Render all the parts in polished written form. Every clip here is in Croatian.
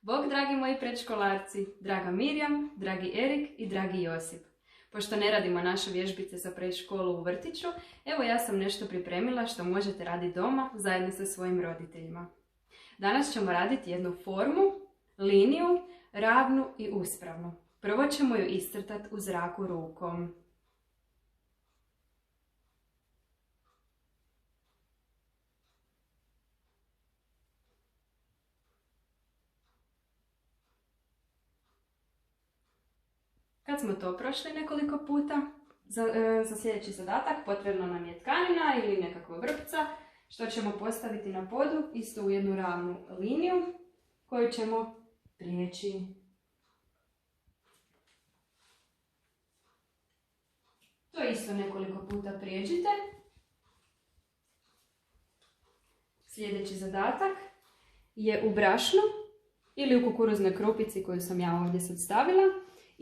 Bog, dragi moji predškolarci, draga Mirjam, dragi Erik i dragi Josip. Pošto ne radimo naše vježbice za predškolu u vrtiću, evo ja sam nešto pripremila što možete raditi doma zajedno sa svojim roditeljima. Danas ćemo raditi jednu formu, liniju, ravnu i uspravnu. Prvo ćemo ju iscrtati u zraku rukom. Kad smo to prošli nekoliko puta, za sljedeći zadatak potrebno nam je tkanina ili nekakva vrpca, što ćemo postaviti na podu, isto u jednu ravnu liniju koju ćemo prijeći. To isto nekoliko puta prijeđite. Sljedeći zadatak je u brašnu ili u kukuruznoj krupici koju sam ja ovdje sad stavila.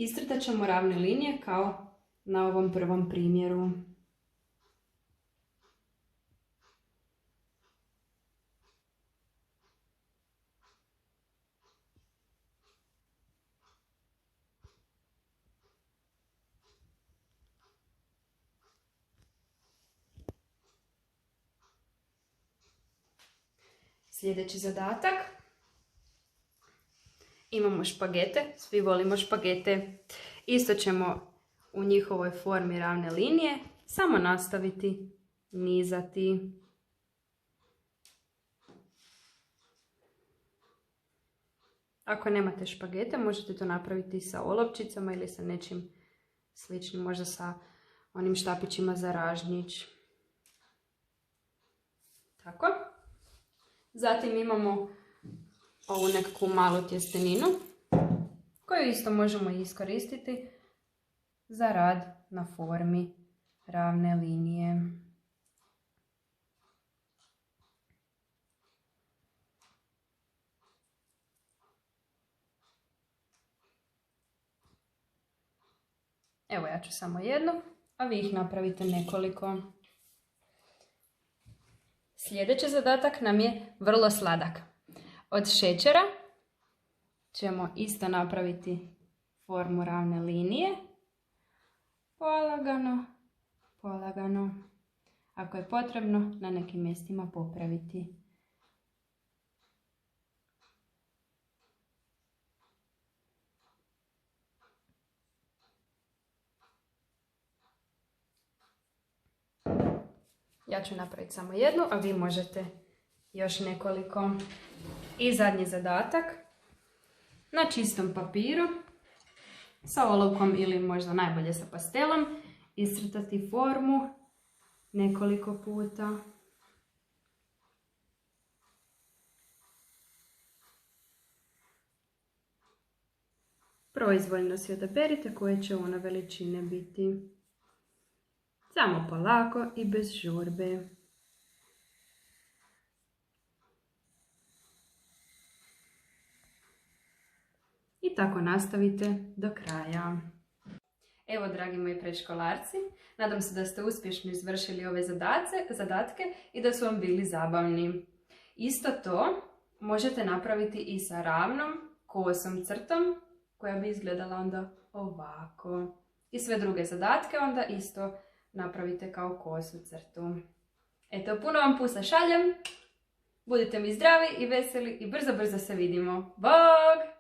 Iscrtat ćemo ravne linije kao na ovom prvom primjeru. Sljedeći zadatak. Imamo špagete, svi volimo špagete. Isto ćemo u njihovoj formi ravne linije samo nastaviti nizati. Ako nemate špagete, možete to napraviti sa olovčicama ili sa nečim sličnim, možda sa onim štapićima za ražnjić. Tako. Zatim imamo ovu nekakvu malu tjesteninu koju isto možemo iskoristiti za rad na formi ravne linije. Evo ja ću samo jednu, a vi ih napravite nekoliko. Sljedeći zadatak nam je vrlo sladak. Od šećera ćemo isto napraviti formu ravne linije. Polagano, polagano. Ako je potrebno, na nekim mjestima popraviti. Ja ću napraviti samo jednu, a vi možete još nekoliko. I zadnji zadatak. Na čistom papiru sa olovkom ili možda najbolje sa pastelom iscrtati formu nekoliko puta. Proizvoljno si odaberite koje će ona veličine biti. Samo polako i bez žurbe. I tako nastavite do kraja. Evo, dragi moji predškolarci, nadam se da ste uspješno izvršili ove zadatke i da su vam bili zabavni. Isto to možete napraviti i sa ravnom, kosom crtom, koja bi izgledala onda ovako. I sve druge zadatke onda isto napravite kao kosu crtu. Eto, puno vam pusa šaljem. Budite mi zdravi i veseli i brzo se vidimo. Bog!